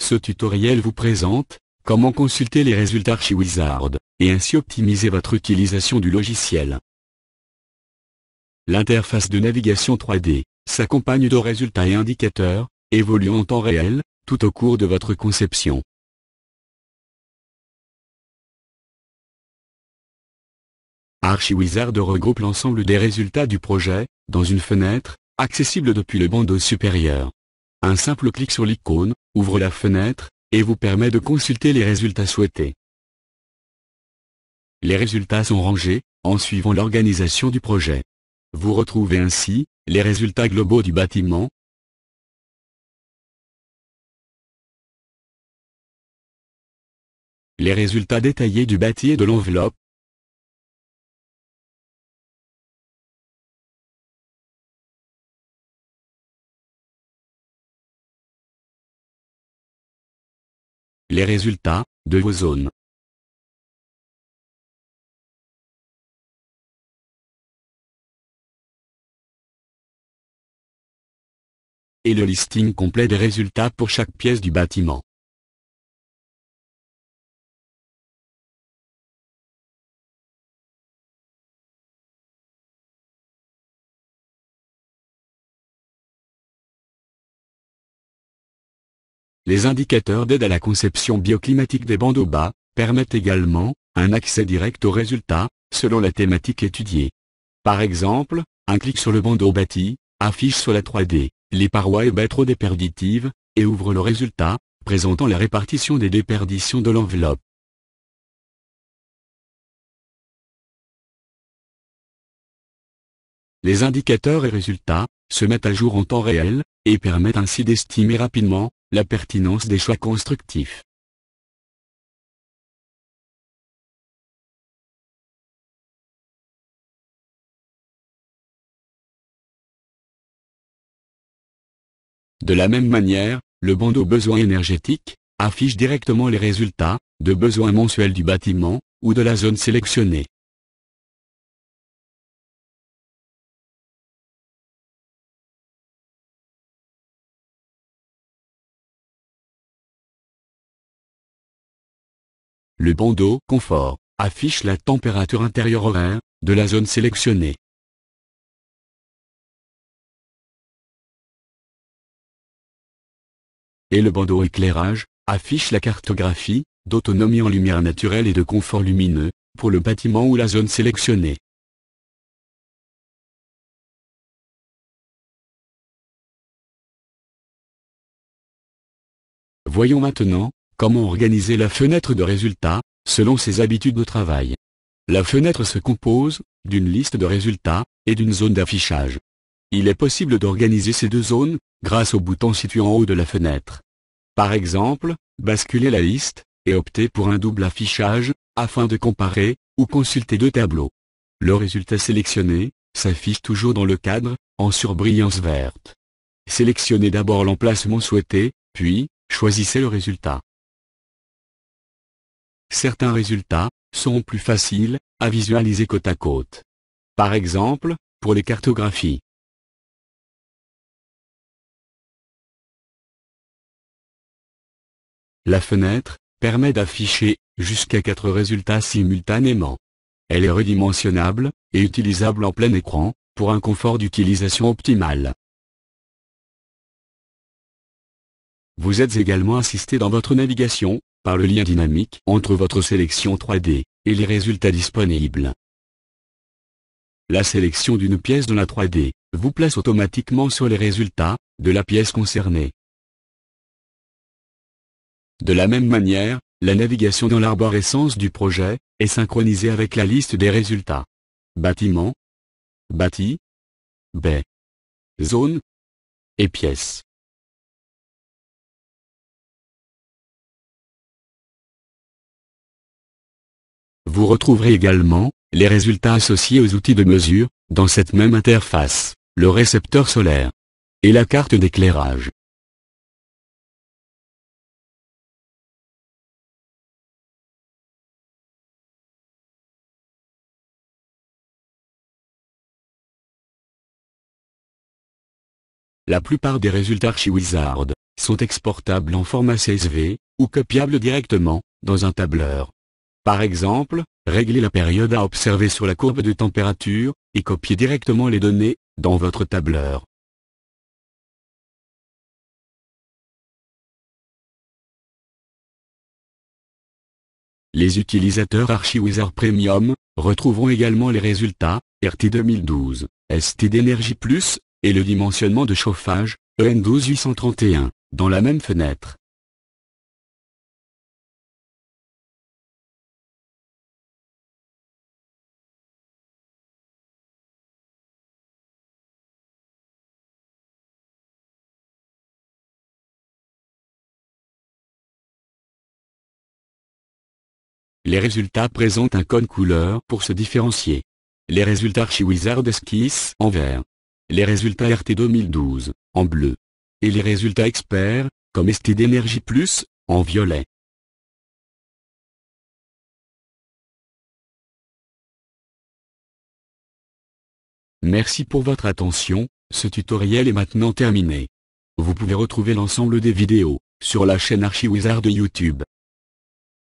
Ce tutoriel vous présente comment consulter les résultats ArchiWizard et ainsi optimiser votre utilisation du logiciel. L'interface de navigation 3D s'accompagne de résultats et indicateurs évoluant en temps réel tout au cours de votre conception. ArchiWizard regroupe l'ensemble des résultats du projet dans une fenêtre accessible depuis le bandeau supérieur. Un simple clic sur l'icône ouvre la fenêtre et vous permet de consulter les résultats souhaités. Les résultats sont rangés en suivant l'organisation du projet. Vous retrouvez ainsi les résultats globaux du bâtiment, les résultats détaillés du bâti et de l'enveloppe, les résultats de vos zones. Et le listing complet des résultats pour chaque pièce du bâtiment. Les indicateurs d'aide à la conception bioclimatique des bandeaux bas permettent également un accès direct aux résultats selon la thématique étudiée. Par exemple, un clic sur le bandeau bâti affiche sur la 3D les parois et baies trop déperditives et ouvre le résultat présentant la répartition des déperditions de l'enveloppe. Les indicateurs et résultats se mettent à jour en temps réel et permettent ainsi d'estimer rapidement la pertinence des choix constructifs. De la même manière, le bandeau besoins énergétiques affiche directement les résultats de besoins mensuels du bâtiment ou de la zone sélectionnée. Le bandeau confort affiche la température intérieure horaire de la zone sélectionnée. Et le bandeau éclairage affiche la cartographie d'autonomie en lumière naturelle et de confort lumineux pour le bâtiment ou la zone sélectionnée. Voyons maintenant comment organiser la fenêtre de résultats selon ses habitudes de travail. La fenêtre se compose d'une liste de résultats et d'une zone d'affichage. Il est possible d'organiser ces deux zones grâce au bouton situé en haut de la fenêtre. Par exemple, basculer la liste et opter pour un double affichage afin de comparer ou consulter deux tableaux. Le résultat sélectionné s'affiche toujours dans le cadre en surbrillance verte. Sélectionnez d'abord l'emplacement souhaité, puis choisissez le résultat. Certains résultats sont plus faciles à visualiser côte à côte. Par exemple, pour les cartographies. La fenêtre permet d'afficher jusqu'à 4 résultats simultanément. Elle est redimensionnable et utilisable en plein écran pour un confort d'utilisation optimal. Vous êtes également assisté dans votre navigation par le lien dynamique entre votre sélection 3D et les résultats disponibles. La sélection d'une pièce dans la 3D vous place automatiquement sur les résultats de la pièce concernée. De la même manière, la navigation dans l'arborescence du projet est synchronisée avec la liste des résultats. Bâtiment, bâti, baie, zone et pièce. Vous retrouverez également les résultats associés aux outils de mesure dans cette même interface, le récepteur solaire et la carte d'éclairage. La plupart des résultats ArchiWizard sont exportables en format CSV, ou copiables directement, dans un tableur. Par exemple, réglez la période à observer sur la courbe de température, et copiez directement les données, dans votre tableur. Les utilisateurs ArchiWizard Premium retrouveront également les résultats, RT 2012, ST d'Energy Plus, et le dimensionnement de chauffage, EN 12831, dans la même fenêtre. Les résultats présentent un code couleur pour se différencier. Les résultats ArchiWizard Esquisse en vert. Les résultats RT 2012, en bleu. Et les résultats experts, comme ST d'Energy Plus, en violet. Merci pour votre attention, ce tutoriel est maintenant terminé. Vous pouvez retrouver l'ensemble des vidéos sur la chaîne ArchiWizard de YouTube.